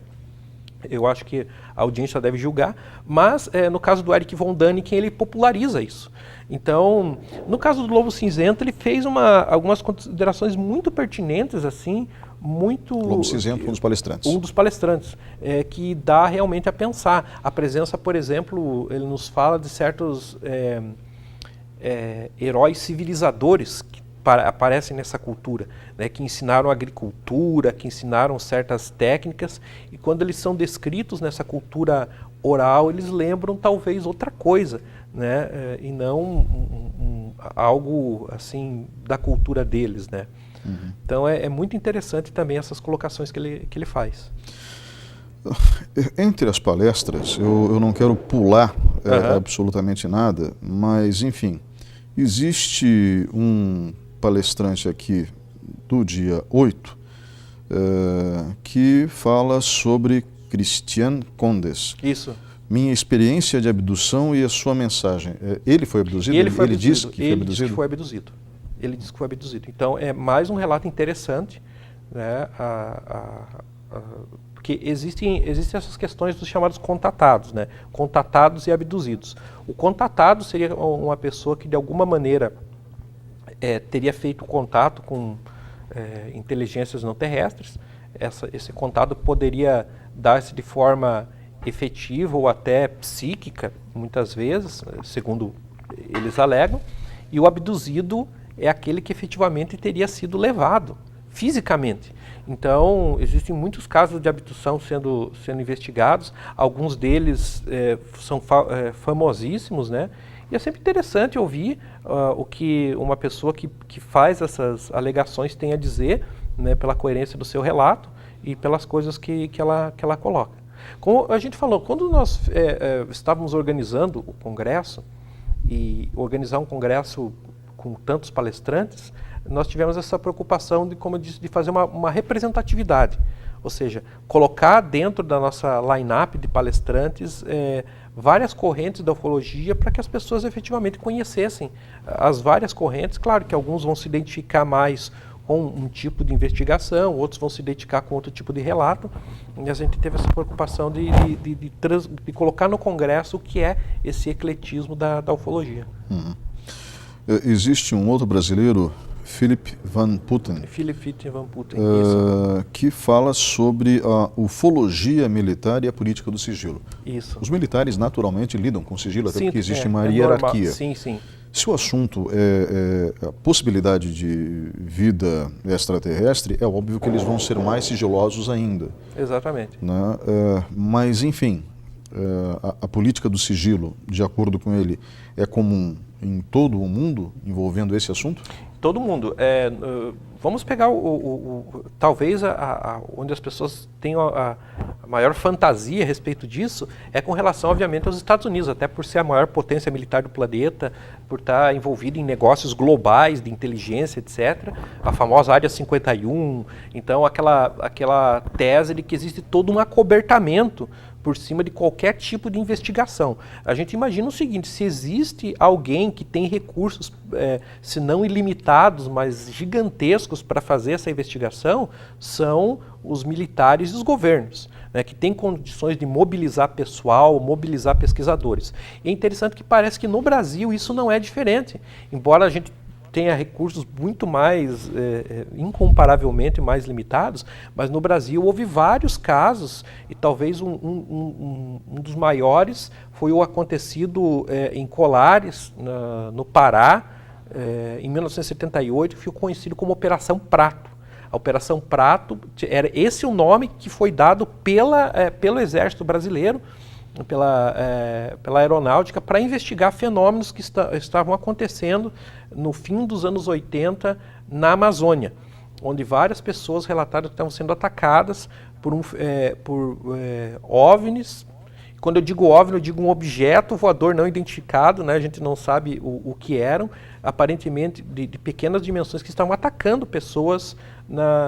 Eu acho que a audiência deve julgar, mas no caso do Eric von Däniken, ele populariza isso. Então, no caso do Lobo Cinzento, ele fez algumas considerações muito pertinentes, assim, muito... Lobo Cinzento, um dos palestrantes. Um dos palestrantes, que dá realmente a pensar. A presença, por exemplo, ele nos fala de certos heróis civilizadores que aparecem nessa cultura, né, que ensinaram agricultura, que ensinaram certas técnicas, e quando eles são descritos nessa cultura oral, eles lembram talvez outra coisa, né, e não algo assim da cultura deles, né. Uhum. Então é muito interessante também essas colocações que ele faz. Entre as palestras, eu não quero pular absolutamente nada, mas enfim, existe um palestrante aqui do dia 8 que fala sobre Christian Condes. Isso. Minha experiência de abdução e a sua mensagem. Ele foi abduzido? Ele disse que foi abduzido? Ele disse que foi abduzido. Ele disse que foi abduzido. Então é mais um relato interessante, né? Porque existem essas questões dos chamados contatados, né? Contatados e abduzidos. O contatado seria uma pessoa que de alguma maneira teria feito contato com inteligências não terrestres. Esse contato poderia dar-se de forma efetiva ou até psíquica, muitas vezes, segundo eles alegam. E o abduzido é aquele que efetivamente teria sido levado fisicamente. Então, existem muitos casos de abdução sendo investigados. Alguns deles são famosíssimos, né? E é sempre interessante ouvir o que uma pessoa que faz essas alegações tem a dizer, né, pela coerência do seu relato e pelas coisas que ela coloca. Como a gente falou, quando nós estávamos organizando o congresso, e organizar um congresso com tantos palestrantes, nós tivemos essa preocupação de, como eu disse, de fazer uma representatividade. Ou seja, colocar dentro da nossa line-up de palestrantes várias correntes da ufologia para que as pessoas efetivamente conhecessem as várias correntes. Claro que alguns vão se identificar mais com um tipo de investigação, outros vão se identificar com outro tipo de relato, e a gente teve essa preocupação de colocar no Congresso o que é esse ecletismo da ufologia. Uhum. Existe um outro brasileiro, Philip Van Putten, que fala sobre a ufologia militar e a política do sigilo. Isso. Os militares naturalmente lidam com sigilo, até porque existe uma hierarquia. Sim, sim. Se o assunto é a possibilidade de vida extraterrestre, é óbvio que eles vão ser mais sigilosos ainda. Exatamente. Né? Mas, enfim, a política do sigilo, de acordo com ele, é comum em todo o mundo envolvendo esse assunto? Todo mundo. Vamos pegar talvez onde as pessoas tenham a maior fantasia a respeito disso é com relação, obviamente, aos Estados Unidos, até por ser a maior potência militar do planeta, por estar envolvido em negócios globais de inteligência, etc. A famosa Área 51. Então, aquela tese de que existe todo um acobertamento por cima de qualquer tipo de investigação. A gente imagina o seguinte: se existe alguém que tem recursos, se não ilimitados, mas gigantescos para fazer essa investigação, são os militares e os governos, né, que têm condições de mobilizar pessoal, mobilizar pesquisadores. E é interessante que parece que no Brasil isso não é diferente. Embora a gente tenha recursos muito mais, incomparavelmente mais limitados, mas no Brasil houve vários casos, e talvez um dos maiores foi o acontecido em Colares, no Pará, em 1978, que ficou conhecido como Operação Prato. A Operação Prato, era esse o nome que foi dado pelo Exército Brasileiro, pela aeronáutica, para investigar fenômenos que estavam acontecendo no fim dos anos 80 na Amazônia, onde várias pessoas relataram que estavam sendo atacadas por OVNIs. Quando eu digo OVNI, eu digo um objeto voador não identificado, né? A gente não sabe o que eram, aparentemente de pequenas dimensões, que estavam atacando pessoas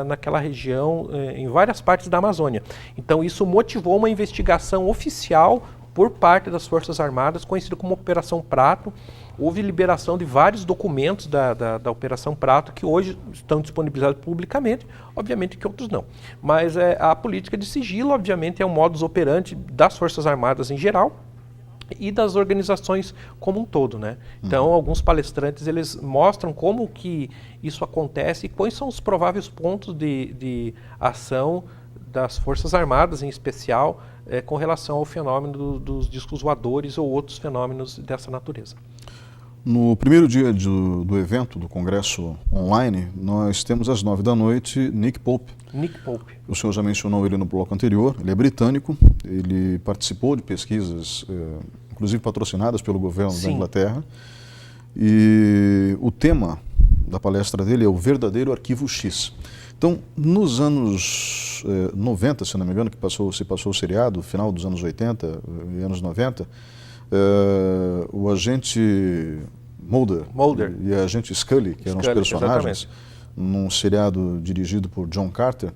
naquela região, em várias partes da Amazônia. Então isso motivou uma investigação oficial por parte das Forças Armadas, conhecida como Operação Prato. Houve liberação de vários documentos da Operação Prato, que hoje estão disponibilizados publicamente, obviamente que outros não. Mas a política de sigilo, obviamente, é um modus operandi das Forças Armadas em geral e das organizações como um todo, né? Então, alguns palestrantes, eles mostram como que isso acontece e quais são os prováveis pontos de ação das Forças Armadas, em especial, com relação ao fenômeno dos discos voadores ou outros fenômenos dessa natureza. No primeiro dia do evento, do Congresso Online, nós temos às 9 da noite Nick Pope. Nick Pope. O senhor já mencionou ele no bloco anterior. Ele é britânico, ele participou de pesquisas, inclusive patrocinadas pelo governo da Inglaterra. E o tema da palestra dele é o verdadeiro arquivo X. Então, nos anos 90, se não me engano, se passou o seriado, final dos anos 80 e anos 90, o agente Mulder e a agente Scully, que eram os personagens, num seriado dirigido por John Carter,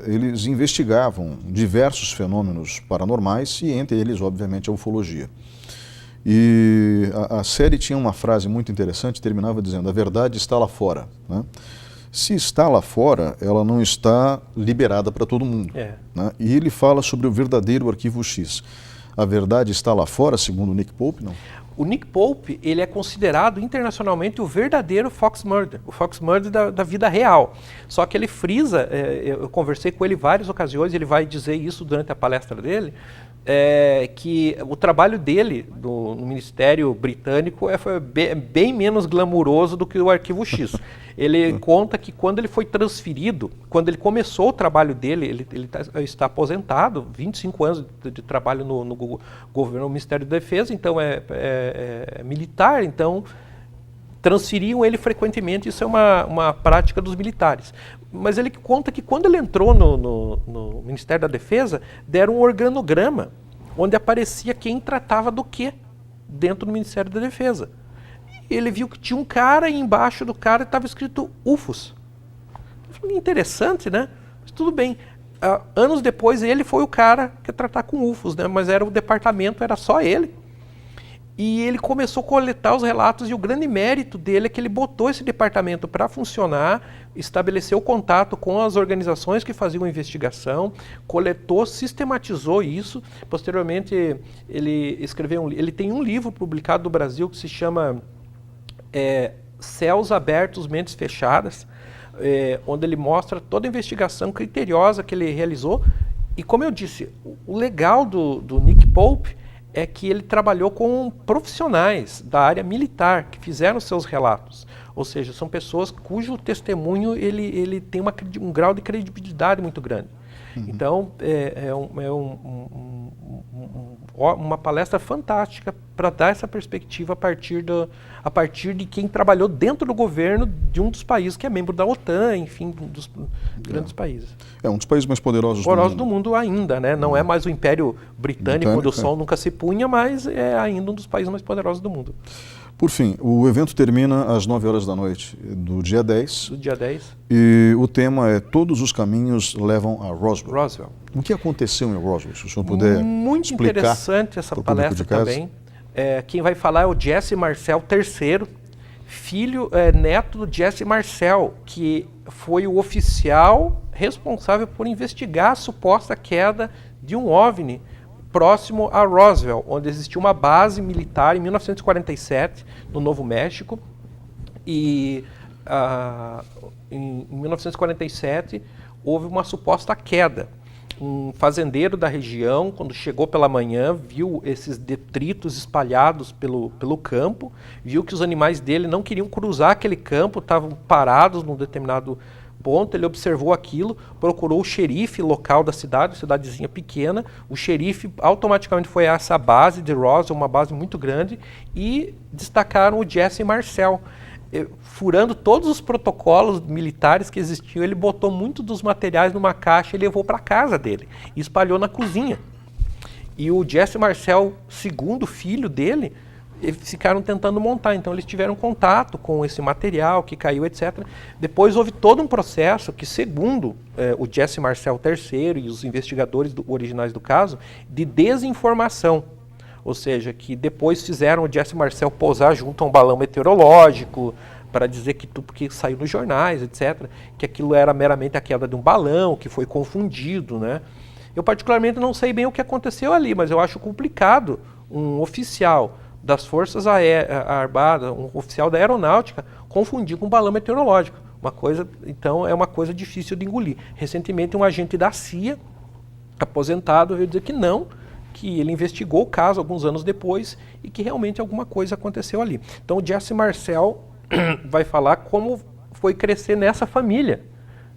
eles investigavam diversos fenômenos paranormais e entre eles, obviamente, a ufologia. E a série tinha uma frase muito interessante, terminava dizendo: a verdade está lá fora, né? Se está lá fora, ela não está liberada para todo mundo, né? E ele fala sobre o verdadeiro arquivo X. A verdade está lá fora, segundo o Nick Pope, não? O Nick Pope, ele é considerado internacionalmente o verdadeiro Fox Mulder, o Fox Mulder da vida real. Só que ele frisa, eu conversei com ele em várias ocasiões, ele vai dizer isso durante a palestra dele, que o trabalho dele no Ministério Britânico foi bem menos glamuroso do que o Arquivo X. Ele conta que quando ele foi transferido, quando ele começou o trabalho dele, ele está aposentado, 25 anos de trabalho no governo, no Ministério da Defesa, então é militar, então transferiam ele frequentemente, isso é uma prática dos militares. Mas ele conta que quando ele entrou no Ministério da Defesa, deram um organograma onde aparecia quem tratava do quê dentro do Ministério da Defesa. Ele viu que tinha um cara e embaixo do cara estava escrito UFOS. Interessante, né? Mas tudo bem. Anos depois ele foi o cara que ia tratar com UFOS, né? Mas era o departamento, era só ele. E ele começou a coletar os relatos e o grande mérito dele é que ele botou esse departamento para funcionar, estabeleceu contato com as organizações que faziam a investigação, coletou, sistematizou isso. Posteriormente, ele tem um livro publicado no Brasil que se chama Céus Abertos, Mentes Fechadas, onde ele mostra toda a investigação criteriosa que ele realizou. E como eu disse, o legal do Nick Pope é que ele trabalhou com profissionais da área militar que fizeram seus relatos. Ou seja, são pessoas cujo testemunho ele tem um grau de credibilidade muito grande. Então, uma palestra fantástica para dar essa perspectiva a partir de quem trabalhou dentro do governo de um dos países que é membro da OTAN, enfim, dos grandes países. É um dos países mais poderosos do mundo ainda, né? Não é mais o Império Britânico, onde o sol nunca se punha, mas é ainda um dos países mais poderosos do mundo. Por fim, o evento termina às 9 horas da noite do dia 10. Do dia 10. E o tema é Todos os caminhos levam a Roswell. Roswell. O que aconteceu em Roswell? Se o senhor puder muito explicar. Muito interessante essa palestra também. Quem vai falar é o Jesse Marcel III, neto do Jesse Marcel, que foi o oficial responsável por investigar a suposta queda de um OVNI próximo a Roswell, onde existia uma base militar em 1947, no Novo México. E em 1947 houve uma suposta queda. Um fazendeiro da região, quando chegou pela manhã, viu esses detritos espalhados pelo campo, viu que os animais dele não queriam cruzar aquele campo, estavam parados num determinado ponto. Ele observou aquilo, procurou o xerife local da cidade, cidadezinha pequena. O xerife automaticamente foi a essa base de Roswell, uma base muito grande, e destacaram o Jesse Marcel. Furando todos os protocolos militares que existiam, ele botou muito dos materiais numa caixa e levou para casa dele e espalhou na cozinha. E o Jesse Marcel, segundo filho dele, eles ficaram tentando montar. Então eles tiveram contato com esse material que caiu, etc. Depois houve todo um processo que, segundo o Jesse Marcel III e os investigadores originais do caso, de desinformação. Ou seja, que depois fizeram o Jesse Marcel pousar junto a um balão meteorológico para dizer que tudo que saiu nos jornais, etc., que aquilo era meramente a queda de um balão, que foi confundido, né? Eu particularmente não sei bem o que aconteceu ali, mas eu acho complicado um oficial das Forças Armadas, um oficial da Aeronáutica, confundir com um balão meteorológico. Então é uma coisa difícil de engolir. Recentemente um agente da CIA, aposentado, veio dizer que não, que ele investigou o caso alguns anos depois e que realmente alguma coisa aconteceu ali. Então o Jesse Marcel vai falar como foi crescer nessa família,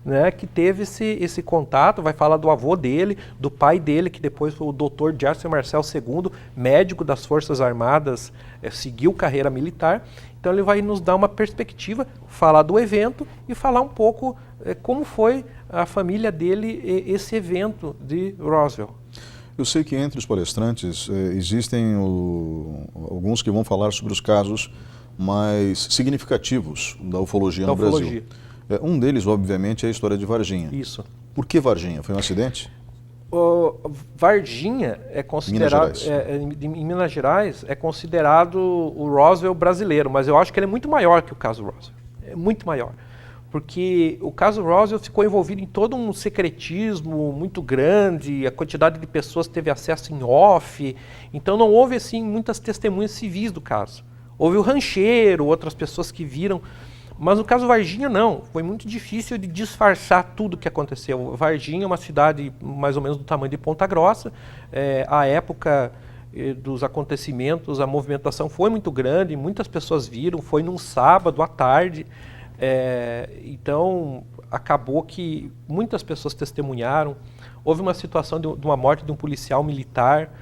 né, que teve esse contato, vai falar do avô dele, do pai dele, que depois foi o Dr. Jesse Marcel II, médico das Forças Armadas, seguiu carreira militar. Então ele vai nos dar uma perspectiva, falar do evento e falar um pouco como foi a família dele esse evento de Roswell. Eu sei que entre os palestrantes existem alguns que vão falar sobre os casos mais significativos da ufologia no Brasil. Um deles, obviamente, é a história de Varginha. Isso. Por que Varginha? Foi um acidente? Varginha é considerado, em Minas Gerais, é considerado o Roswell brasileiro, mas eu acho que ele é muito maior que o caso Roswell. É muito maior. Porque o caso Roswell ficou envolvido em todo um secretismo muito grande, a quantidade de pessoas teve acesso em off, então não houve assim muitas testemunhas civis do caso. Houve o rancheiro, outras pessoas que viram, mas no caso Varginha não, foi muito difícil de disfarçar tudo o que aconteceu. Varginha é uma cidade mais ou menos do tamanho de Ponta Grossa, a época dos acontecimentos, a movimentação foi muito grande, muitas pessoas viram, foi num sábado à tarde. Então acabou que muitas pessoas testemunharam. Houve uma situação de uma morte de um policial militar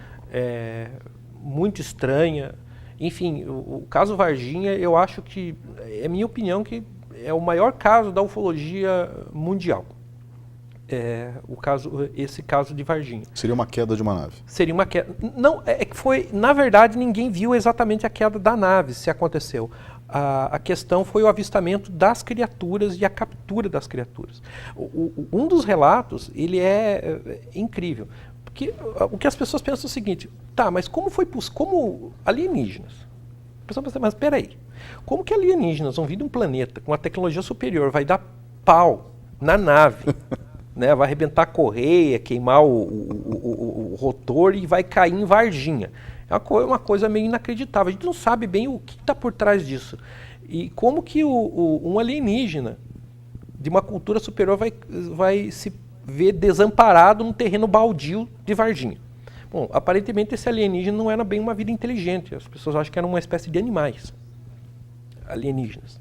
muito estranha. Enfim, o caso Varginha, eu acho que, é minha opinião, que é o maior caso da ufologia mundial. Esse caso de Varginha. Seria uma queda de uma nave? Seria uma queda. Não, que foi, na verdade, ninguém viu exatamente a queda da nave, se aconteceu. A questão foi o avistamento das criaturas e a captura das criaturas. Um dos relatos, ele é incrível. Porque o que as pessoas pensam é o seguinte, tá, mas como alienígenas? A pessoa pensa, mas peraí, como que alienígenas vão vir de um planeta com uma tecnologia superior, vai dar pau na nave, né, vai arrebentar a correia, queimar o rotor e vai cair em Varginha? É uma coisa meio inacreditável. A gente não sabe bem o que está por trás disso. E como que um alienígena de uma cultura superior vai se ver desamparado num terreno baldio de Varginha? Bom, aparentemente esse alienígena não era bem uma vida inteligente. As pessoas acham que era uma espécie de animais alienígenas.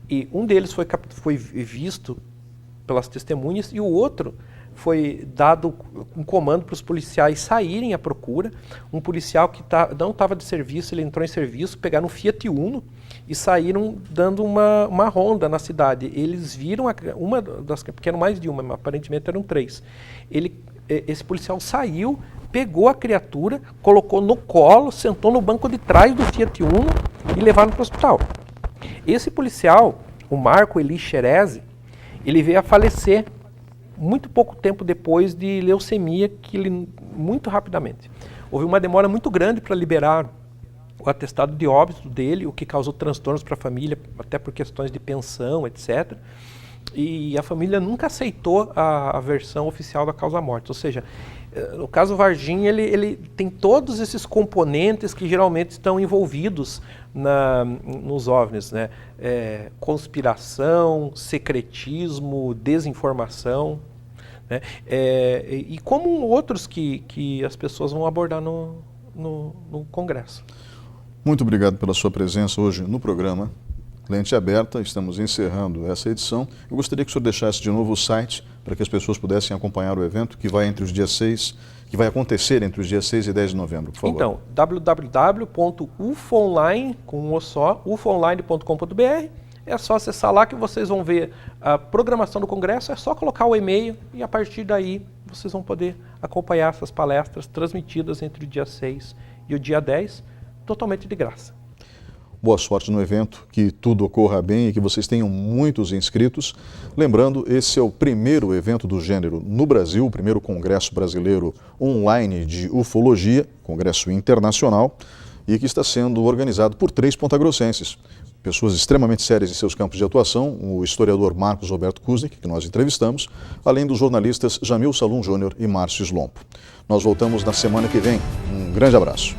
E um deles foi visto pelas testemunhas e o outro foi dado um comando para os policiais saírem à procura. Um policial que não estava de serviço, ele entrou em serviço, pegaram um Fiat Uno e saíram dando uma ronda na cidade. Eles viram uma das, porque eram mais de uma, mas aparentemente eram 3. Esse policial saiu, pegou a criatura, colocou no colo, sentou no banco de trás do Fiat Uno e levaram para o hospital. Esse policial, o Marco Eli Xerezi, ele veio a falecer muito pouco tempo depois de leucemia, muito rapidamente. Houve uma demora muito grande para liberar o atestado de óbito dele, o que causou transtornos para a família, até por questões de pensão, etc. E a família nunca aceitou a versão oficial da causa-morte. Ou seja, No caso Varginha, ele tem todos esses componentes que geralmente estão envolvidos nos OVNIs, né? Conspiração, secretismo, desinformação, né? E como outros que as pessoas vão abordar no Congresso. Muito obrigado pela sua presença hoje no programa Lente Aberta. Estamos encerrando essa edição. Eu gostaria que o senhor deixasse de novo o site para que as pessoas pudessem acompanhar o evento que vai acontecer entre os dias 6 e 10 de novembro, por favor. Então, www.ufoonline.com.br. É só acessar lá que vocês vão ver a programação do Congresso, é só colocar o e-mail e a partir daí vocês vão poder acompanhar essas palestras transmitidas entre o dia 6 e o dia 10, totalmente de graça. Boa sorte no evento, que tudo ocorra bem e que vocês tenham muitos inscritos. Lembrando, esse é o primeiro evento do gênero no Brasil, o primeiro congresso brasileiro online de ufologia, congresso internacional, e que está sendo organizado por 3 pontagrossenses. Pessoas extremamente sérias em seus campos de atuação, o historiador Marcos Roberto Kuznick, que nós entrevistamos, além dos jornalistas Jamil Salum Júnior e Márcio Slompo. Nós voltamos na semana que vem. Um grande abraço.